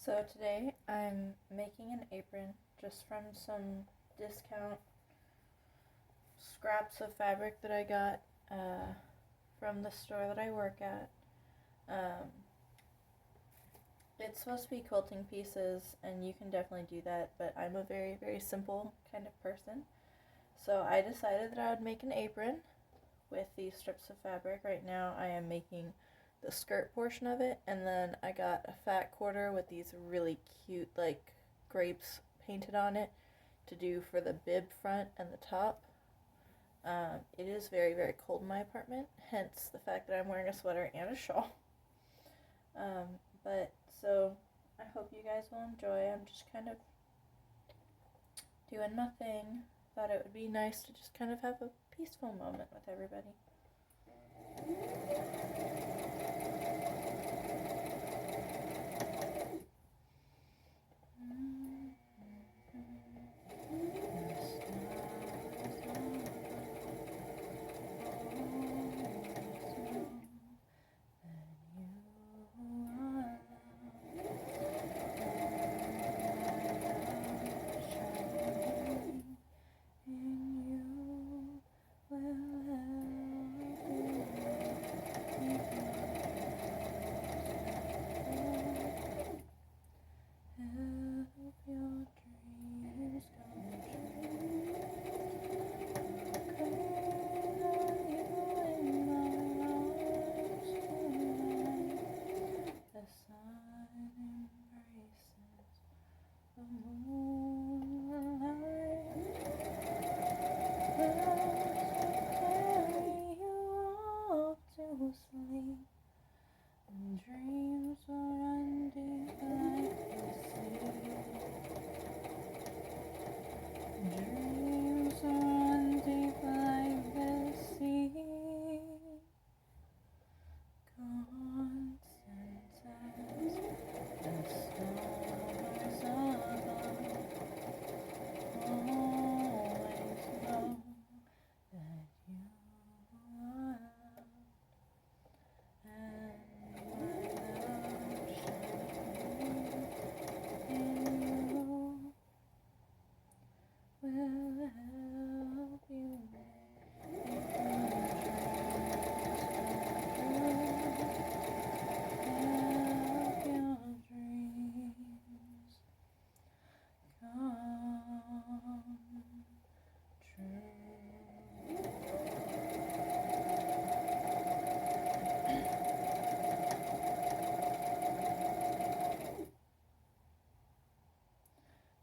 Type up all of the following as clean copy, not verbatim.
So today I'm making an apron just from some discount scraps of fabric that I got from the store that I work at. Um, it's supposed to be quilting pieces, and you can definitely do that, but I'm a very, very simple kind of person. So I decided that I would make an apron with these strips of fabric. Right now I am making the skirt portion of it, and then I got a fat quarter with these really cute like grapes painted on it to do for the bib front and the top. It is very, very cold in my apartment, hence the fact that I'm wearing a sweater and a shawl. But so I hope you guys will enjoy. I'm just kind of doing my thing. Thought it would be nice to just kind of have a peaceful moment with everybody.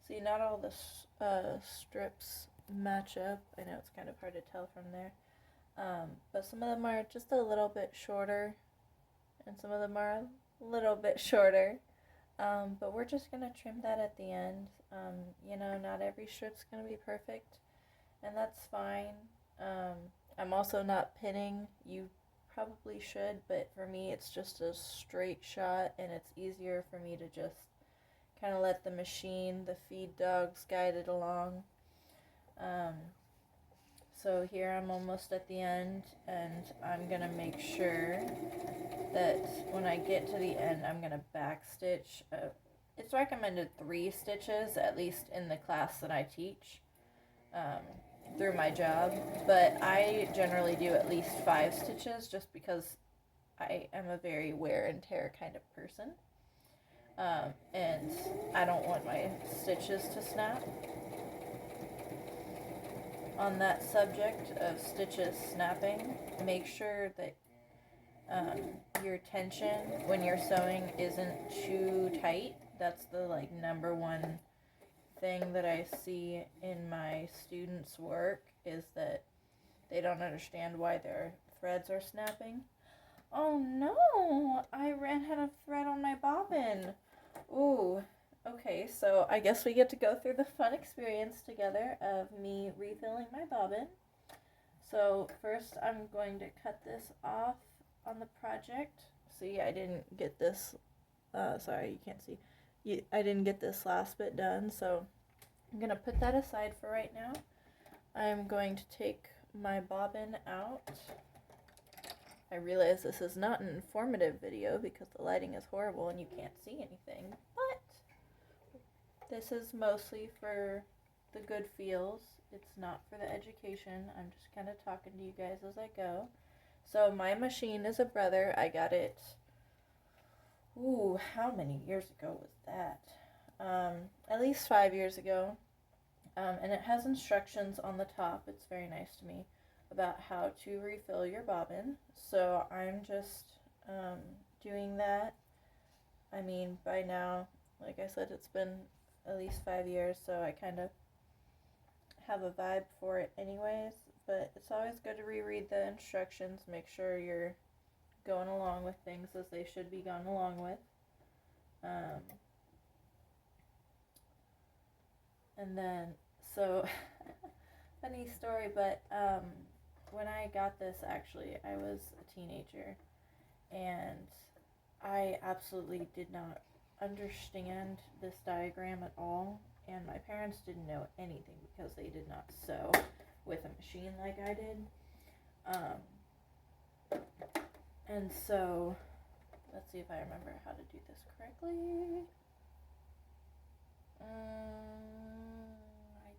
See, not all the strips match up. I know it's kind of hard to tell from there. But some of them are just a little bit shorter, and some of them are a little bit shorter. But we're just going to trim that at the end. Not every strip's going to be perfect, and that's fine. I'm also not pinning. You probably should, but for me it's just a straight shot, and it's easier for me to just kind of let the machine, the feed dogs, guide it along. So here I'm almost at the end, and I'm going to make sure that when I get to the end, I'm going to back stitch. It's recommended 3 stitches, at least in the class that I teach through my job, but I generally do at least 5 stitches just because I am a very wear and tear kind of person. And I don't want my stitches to snap. On that subject of stitches snapping, make sure that your tension when you're sewing isn't too tight. That's the number one thing that I see in my students' work, is that they don't understand why their threads are snapping. Oh no, I ran out of thread on my bobbin. Ooh, okay, so I guess we get to go through the fun experience together of me refilling my bobbin. So first I'm going to cut this off on the project. See, I didn't get this, sorry, you can't see. I didn't get this last bit done, so I'm going to put that aside for right now. I'm going to take my bobbin out. I realize this is not an informative video because the lighting is horrible and you can't see anything, but This is mostly for the good feels. It's not for the education. I'm just kind of talking to you guys as I go. So my machine is a Brother. I got it, how many years ago was that? At least 5 years ago. And it has instructions on the top. It's very nice to me about how to refill your bobbin. So I'm just doing that. I mean, by now, like I said, it's been at least 5 years, so I kind of have a vibe for it anyways. But it's always good to reread the instructions, make sure you're going along with things as they should be gone along with. And then, so, funny story, but when I got this, actually, I was a teenager, and I absolutely did not understand this diagram at all, and my parents didn't know anything because they did not sew with a machine like I did. And so, let's see if I remember how to do this correctly. I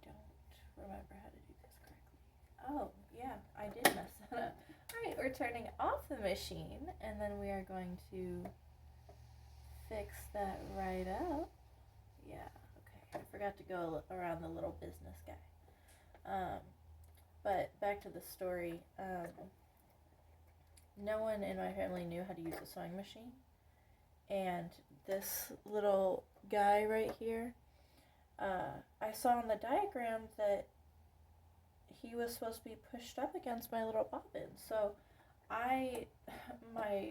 don't remember how to do this correctly. Oh, yeah, I did mess that up. Alright, we're turning off the machine, and then we are going to fix that right up. Yeah, okay. I forgot to go around the little business guy. But back to the story. No one in my family knew how to use a sewing machine. And this little guy right here, I saw on the diagram that he was supposed to be pushed up against my little bobbin. So took my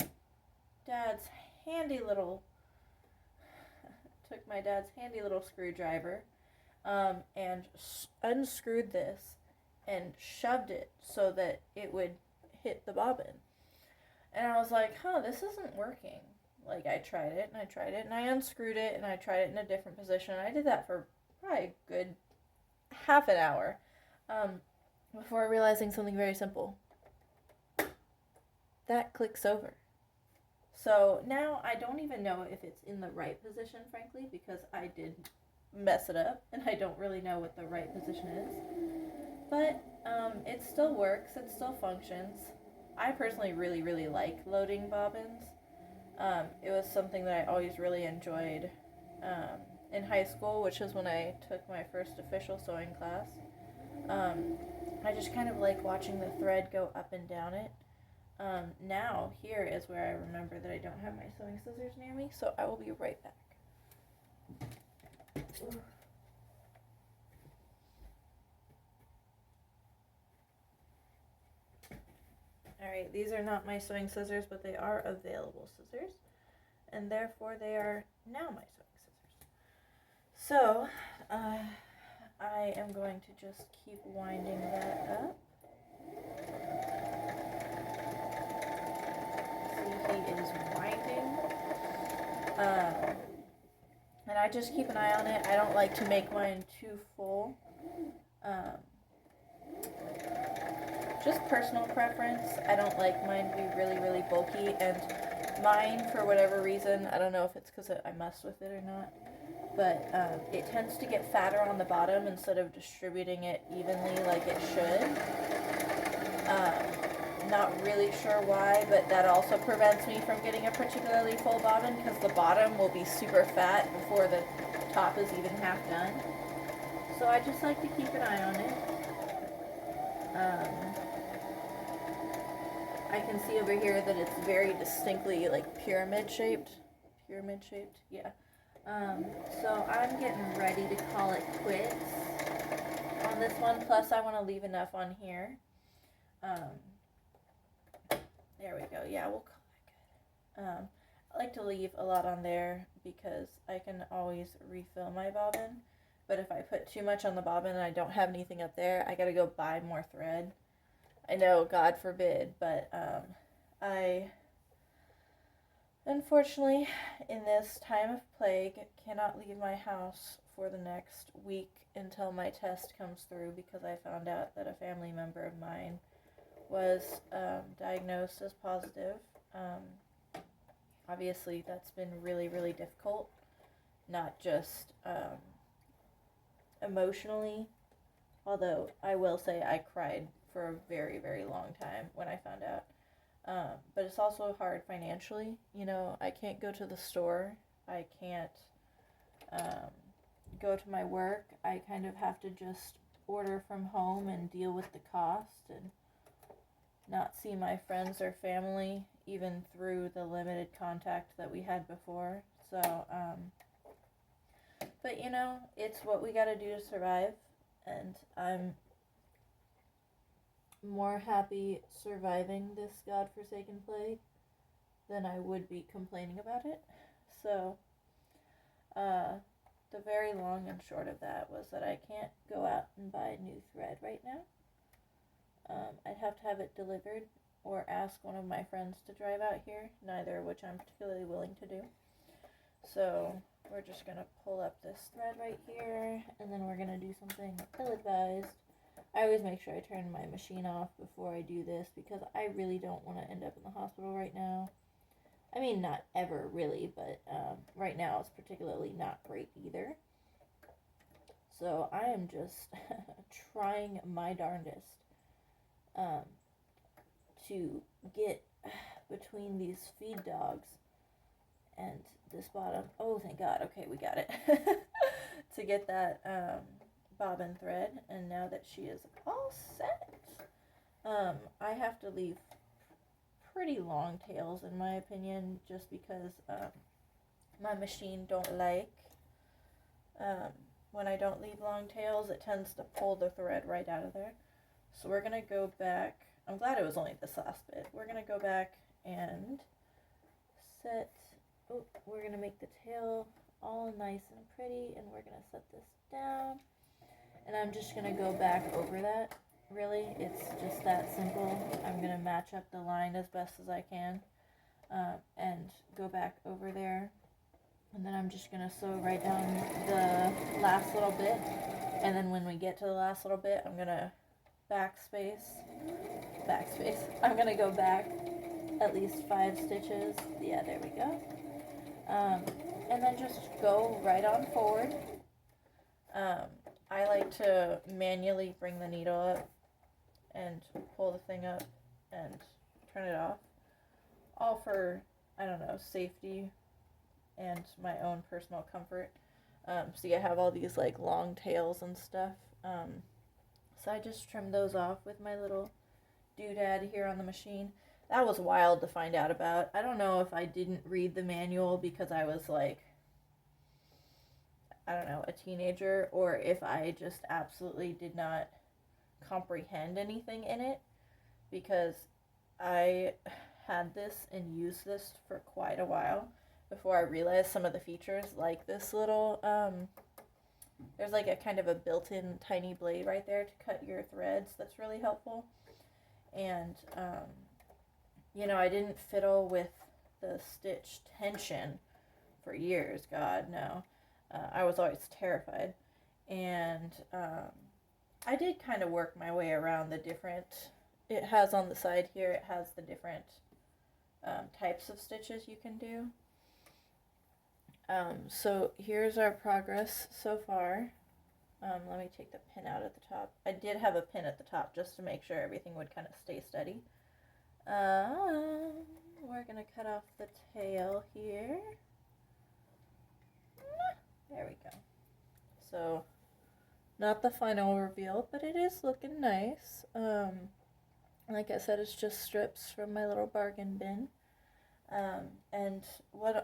dad's handy little screwdriver and unscrewed this and shoved it so that it would hit the bobbin. And I was like, this isn't working. Like, I tried it, and I unscrewed it, and I tried it in a different position. I did that for probably a good half an hour before realizing something very simple. That clicks over. So now I don't even know if it's in the right position, frankly, because I did mess it up, and I don't really know what the right position is. But it still works. It still functions. I personally really, really like loading bobbins. It was something that I always really enjoyed in high school, which is when I took my first official sewing class. I just kind of like watching the thread go up and down it. Now, here is where I remember that I don't have my sewing scissors near me, so I will be right back. Alright, these are not my sewing scissors, but they are available scissors, and therefore they are now my sewing scissors. So, I am going to just keep winding that up. See, he is winding. And I just keep an eye on it. I don't like to make mine too full. Just personal preference. I don't like mine to be really, really bulky, and mine, for whatever reason, I don't know if it's because I messed with it or not, but it tends to get fatter on the bottom instead of distributing it evenly like it should. Not really sure why, but that also prevents me from getting a particularly full bobbin, because the bottom will be super fat before the top is even half done. So I just like to keep an eye on it. I can see over here that it's very distinctly like pyramid shaped, yeah. So I'm getting ready to call it quits on this one, plus I want to leave enough on here. There we go, yeah, we'll call that good. I like to leave a lot on there because I can always refill my bobbin, but if I put too much on the bobbin and I don't have anything up there, I gotta go buy more thread. I know, God forbid, but I, unfortunately, in this time of plague, cannot leave my house for the next week until my test comes through, because I found out that a family member of mine was diagnosed as positive. Obviously, that's been really, really difficult, not just emotionally, although I will say I cried for a very, very long time when I found out. But it's also hard financially. You know, I can't go to the store. I can't um, go to my work. I kind of have to just order from home and deal with the cost and not see my friends or family even through the limited contact that we had before. So, but you know, it's what we gotta do to survive, and I'm more happy surviving this godforsaken plague than I would be complaining about it. So, the very long and short of that was that I can't go out and buy new thread right now. I'd have to have it delivered or ask one of my friends to drive out here, neither of which I'm particularly willing to do. So we're just going to pull up this thread right here, and then we're going to do something ill-advised. I always make sure I turn my machine off before I do this because I really don't want to end up in the hospital right now. I mean, not ever really, but right now it's particularly not great either. So I am just trying my darndest to get between these feed dogs and this bottom. Oh, thank God. Okay, we got it. To get that bobbin thread. And now that she is all set, I have to leave pretty long tails in my opinion, just because my machine don't like when I don't leave long tails. It tends to pull the thread right out of there. So we're gonna go back. I'm glad it was only this last bit. We're gonna go back and set. Oh, we're gonna make the tail all nice and pretty, and we're gonna set this down, and I'm just gonna go back over that. Really, it's just that simple. I'm gonna match up the line as best as I can, and go back over there, and then I'm just gonna sew right down the last little bit, and then when we get to the last little bit, I'm gonna backspace. I'm gonna go back at least 5 stitches. Yeah, there we go. And then just go right on forward. I like to manually bring the needle up and pull the thing up and turn it off. All for, I don't know, safety and my own personal comfort. See, I have all these like long tails and stuff. So I just trimmed those off with my little doodad here on the machine. That was wild to find out about. I don't know if I didn't read the manual because I was like, I don't know, a teenager, or if I just absolutely did not comprehend anything in it, because I had this and used this for quite a while before I realized some of the features, like this little, there's like a kind of a built-in tiny blade right there to cut your threads. That's really helpful. And, you know, I didn't fiddle with the stitch tension for years. God, no. I was always terrified. And I did kind of work my way around the different, it has on the side here, it has the different types of stitches you can do. So here's our progress so far. Let me take the pin out at the top. I did have a pin at the top just to make sure everything would kind of stay steady. We're going to cut off the tail here. There we go. So, not the final reveal, but it is looking nice. Like I said, it's just strips from my little bargain bin. And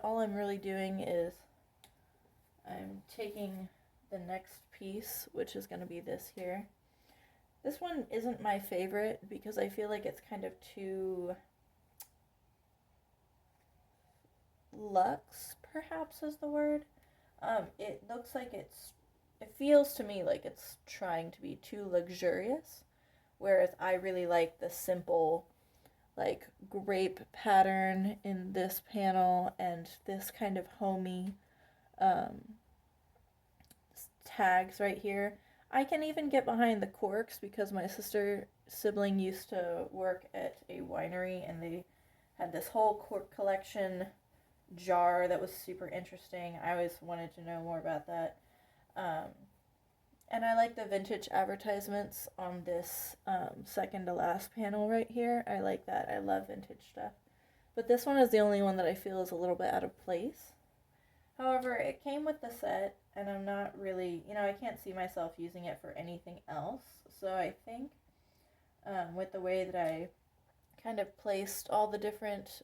all I'm really doing is I'm taking the next piece, which is going to be this here. This one isn't my favorite because I feel like it's kind of too luxe, perhaps is the word. It looks like it feels to me like it's trying to be too luxurious, whereas I really like the simple, like, grape pattern in this panel and this kind of homey tags right here. I can even get behind the corks because my sibling used to work at a winery and they had this whole cork collection jar that was super interesting. I always wanted to know more about that. And I like the vintage advertisements on this second to last panel right here. I like that. I love vintage stuff. But this one is the only one that I feel is a little bit out of place. However, it came with the set, and I'm not really, I can't see myself using it for anything else. So I think with the way that I kind of placed all the different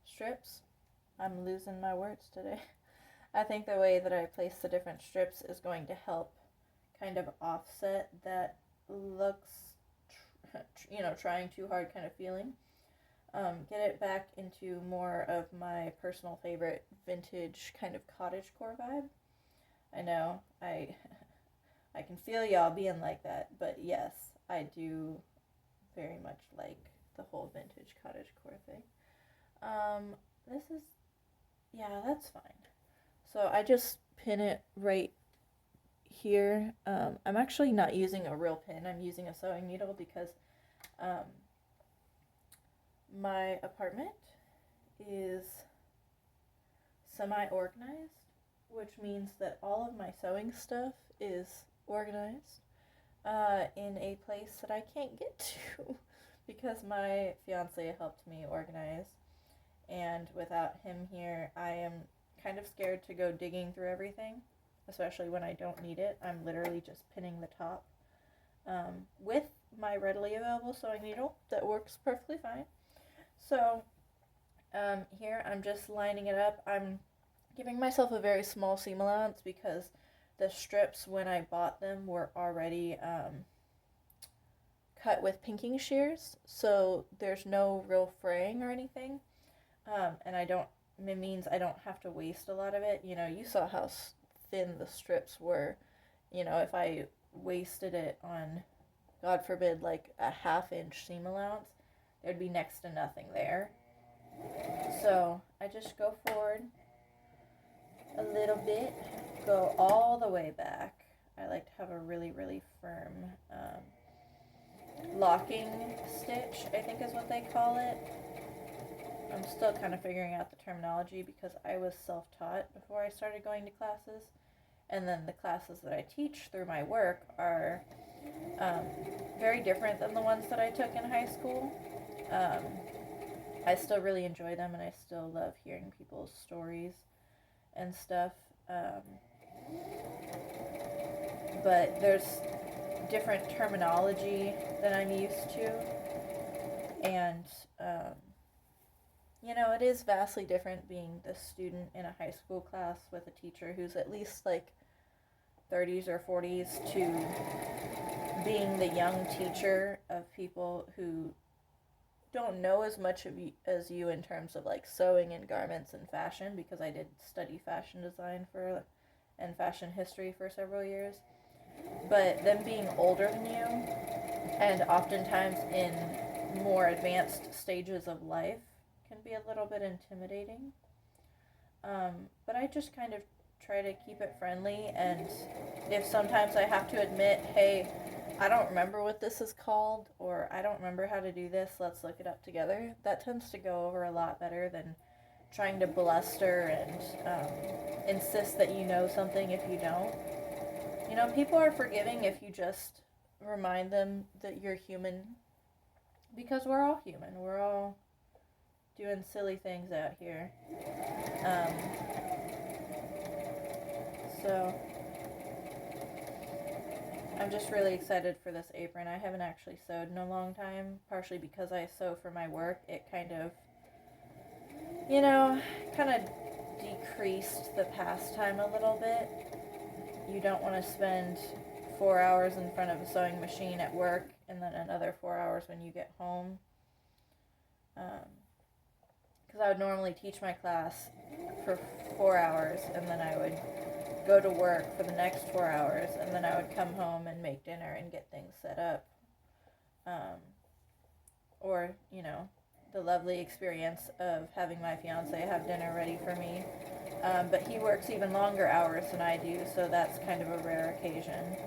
strips, I'm losing my words today. I think the way that I place the different strips is going to help kind of offset that looks, trying too hard kind of feeling. Get it back into more of my personal favorite vintage kind of cottagecore vibe. I know I can feel y'all being like that, but yes, I do very much like the whole vintage cottagecore thing. This is, yeah, that's fine. So I just pin it right here. I'm actually not using a real pin. I'm using a sewing needle because my apartment is semi-organized, which means that all of my sewing stuff is organized in a place that I can't get to because my fiance helped me organize. And without him here, I am kind of scared to go digging through everything, especially when I don't need it. I'm literally just pinning the top with my readily available sewing needle that works perfectly fine. So here I'm just lining it up. I'm giving myself a very small seam allowance because the strips, when I bought them, were already cut with pinking shears, so there's no real fraying or anything. And it means I don't have to waste a lot of it. You saw how thin the strips were. If I wasted it on, God forbid, like a ½ inch seam allowance, there'd be next to nothing there. So I just go forward a little bit, go all the way back. I like to have a really, really firm locking stitch, I think is what they call it. I'm still kind of figuring out the terminology because I was self-taught before I started going to classes. And then the classes that I teach through my work are very different than the ones that I took in high school. I still really enjoy them, and I still love hearing people's stories and stuff. But there's different terminology than I'm used to. And it is vastly different being the student in a high school class with a teacher who's at least like 30s or 40s to being the young teacher of people who don't know as much as you in terms of like sewing and garments and fashion, because I did study fashion design and fashion history for several years. But them being older than you and oftentimes in more advanced stages of life can be a little bit intimidating. But I just kind of try to keep it friendly, and if sometimes I have to admit, hey, I don't remember what this is called, or I don't remember how to do this, let's look it up together, that tends to go over a lot better than trying to bluster and insist that you know something if you don't. People are forgiving if you just remind them that you're human, because we're all human. We're all doing silly things out here. So I'm just really excited for this apron. I haven't actually sewed in a long time, partially because I sew for my work. It kind of, decreased the pastime a little bit. You don't want to spend 4 hours in front of a sewing machine at work and then another 4 hours when you get home. Because I would normally teach my class for 4 hours, and then I would go to work for the next 4 hours, and then I would come home and make dinner and get things set up. Or, the lovely experience of having my fiance have dinner ready for me. But he works even longer hours than I do, so that's kind of a rare occasion.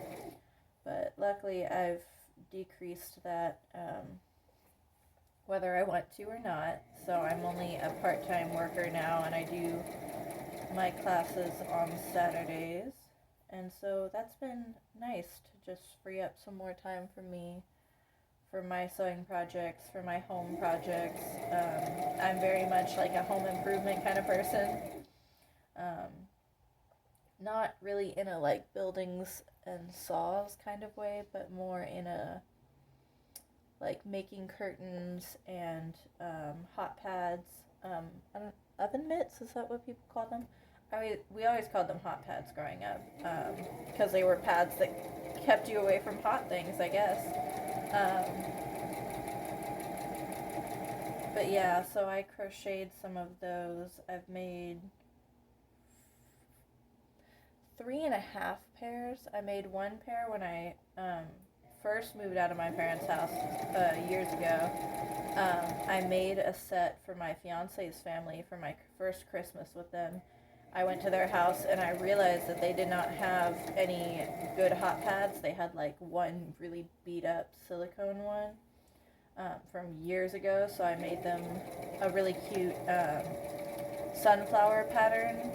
But luckily I've decreased that whether I want to or not. So I'm only a part-time worker now, and I do my classes on Saturdays. And so that's been nice to just free up some more time for me, for my sewing projects, for my home projects. I'm very much like a home improvement kind of person. Um, Not really in a like buildings and saws kind of way, but more in a like making curtains and hot pads. I don't, oven mitts, is that what people call them? We always called them hot pads growing up because they were pads that kept you away from hot things, I guess. But yeah, so I crocheted some of those. I've made 3.5 pairs. I made one pair when I first moved out of my parents' house years ago. I made a set for my fiance's family for my first Christmas with them. I went to their house and I realized that they did not have any good hot pads. They had like one really beat up silicone one from years ago, so I made them a really cute sunflower pattern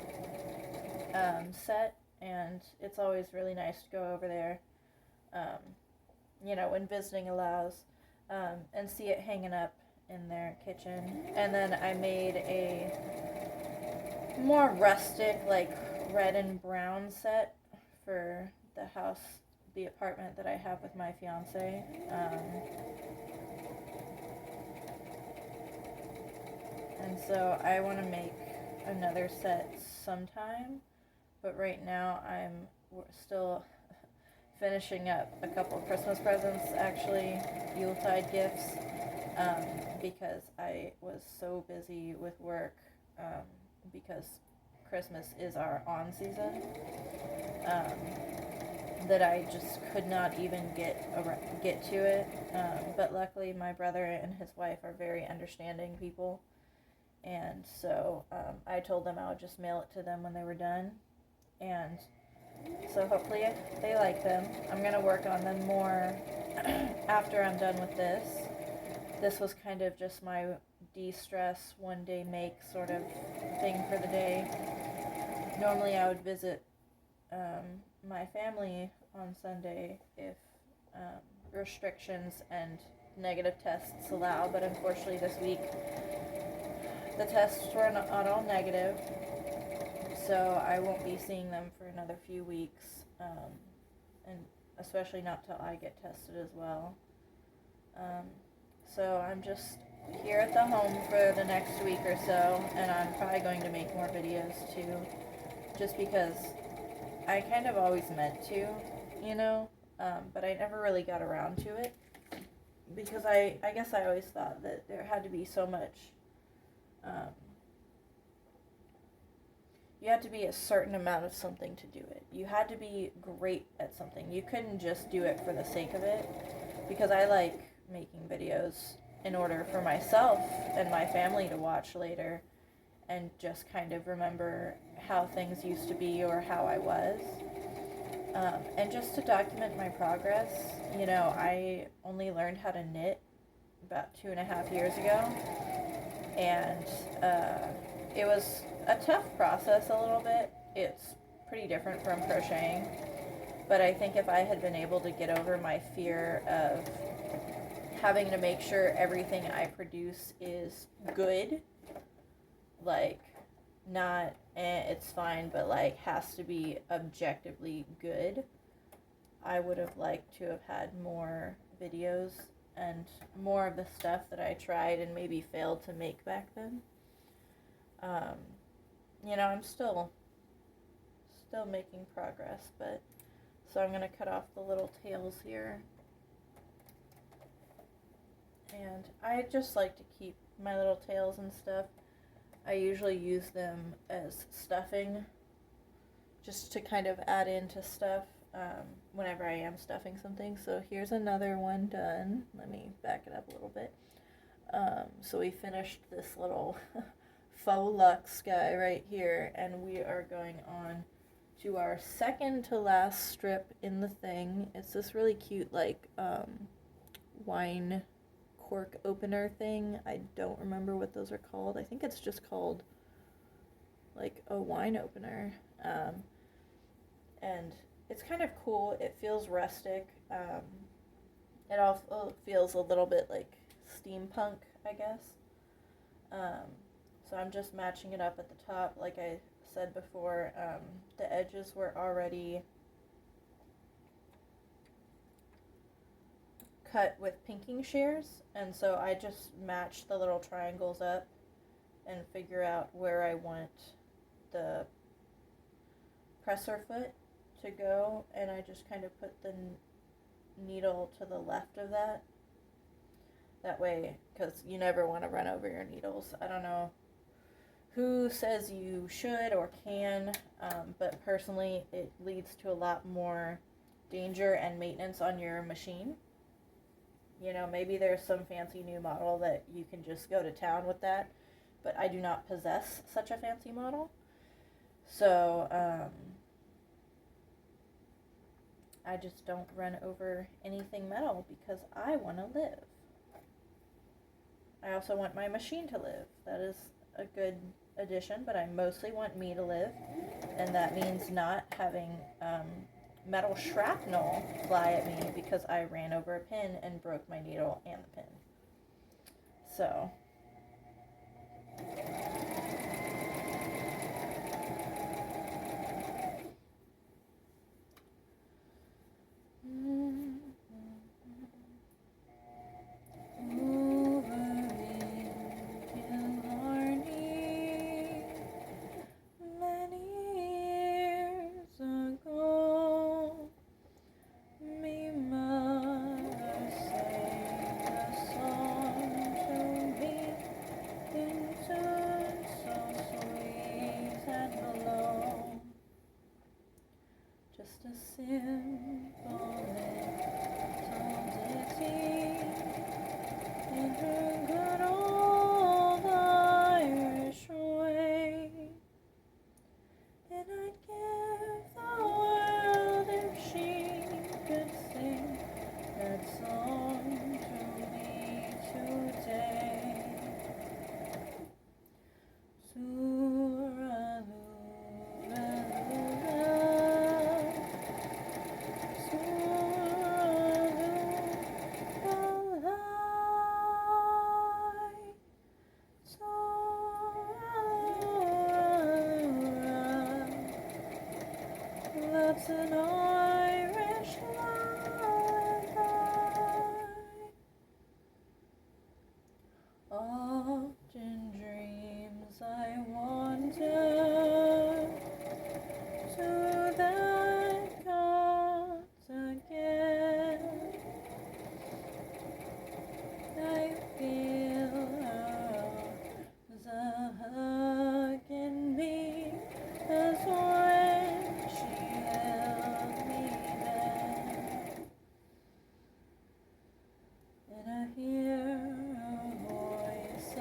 set, and it's always really nice to go over there, when visiting allows, and see it hanging up in their kitchen. And then I made a more rustic, like red and brown set for the apartment that I have with my fiance. And so I want to make another set sometime, but right now we're still finishing up a couple of Christmas presents, actually, Yuletide gifts, because I was so busy with work, because Christmas is our on season, that I just could not even get to it. But luckily, my brother and his wife are very understanding people, and so I told them I would just mail it to them when they were done, and so hopefully they like them. I'm going to work on them more after I'm done with this. This was kind of just my de-stress, one-day make sort of thing for the day. Normally I would visit my family on Sunday if restrictions and negative tests allow, but unfortunately this week the tests were not all negative, so I won't be seeing them for another few weeks, and especially not till I get tested as well. So I'm just here at the home for the next week or so, and I'm probably going to make more videos too, just because I kind of always meant to, but I never really got around to it, because I guess I always thought that there had to be so much, you had to be a certain amount of something to do it. You had to be great at something. You couldn't just do it for the sake of it, because I like making videos in order for myself and my family to watch later and just kind of remember how things used to be or how I was, and just to document my progress. I only learned how to knit about 2.5 years ago, and it was a tough process a little bit. It's pretty different from crocheting, but I think if I had been able to get over my fear of having to make sure everything I produce is good, like not it's fine, but like has to be objectively good, I would have liked to have had more videos and more of the stuff that I tried and maybe failed to make back then. I'm still making progress, but so I'm going to cut off the little tails here. And I just like to keep my little tails and stuff. I usually use them as stuffing, just to kind of add into stuff whenever I am stuffing something. So here's another one done. Let me back it up a little bit. So we finished this little faux luxe guy right here, and we are going on to our second to last strip in the thing. It's this really cute like wine cork opener thing. I don't remember what those are called. I think it's just called like a wine opener. And it's kind of cool. It feels rustic. It also feels a little bit like steampunk, I guess. So I'm just matching it up at the top. Like I said before, the edges were already cut with pinking shears, and so I just match the little triangles up and figure out where I want the presser foot to go, and I just kind of put the needle to the left of that. That way, because you never want to run over your needles. I don't know who says you should or can, but personally it leads to a lot more danger and maintenance on your machine. You know, maybe there's some fancy new model that you can just go to town with that, but I do not possess such a fancy model. So, I just don't run over anything metal because I want to live. I also want my machine to live. That is a good addition, but I mostly want me to live, and that means not having metal shrapnel fly at me because I ran over a pin and broke my needle and the pin. So just a simple melody in her good old Irish way, and I'd give the world if she could sing that song to me today. That's an Irish lullaby. Often dreams I wander to that cause again. I feel her as a hug in me, as when she held me then, and I hear her voice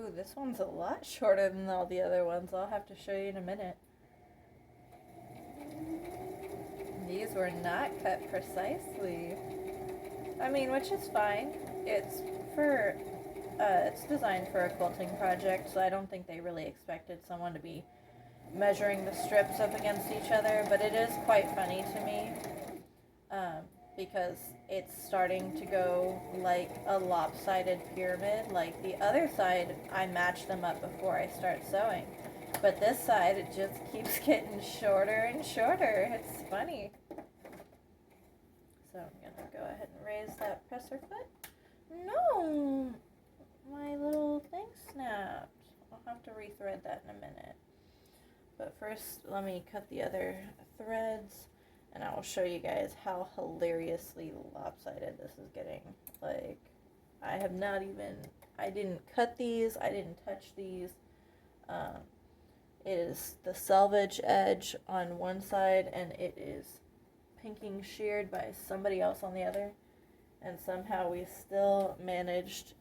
Ooh, this one's a lot shorter than all the other ones. I'll have to show you in a minute. These were not cut precisely. I mean, which is fine. It's for, it's designed for a quilting project, so I don't think they really expected someone to be measuring the strips up against each other, but it is quite funny to me, because it's starting to go like a lopsided pyramid. Like the other side, I match them up before I start sewing, but this side, it just keeps getting shorter and shorter. It's funny. So I'm gonna go ahead and raise that presser foot. No! My little thing snapped. I'll have to rethread that in a minute. But first, let me cut the other threads, and I will show you guys how hilariously lopsided this is getting. Like, I have not even, I didn't cut these, I didn't touch these. It is the selvage edge on one side, and it is pinking sheared by somebody else on the other. And somehow we still managed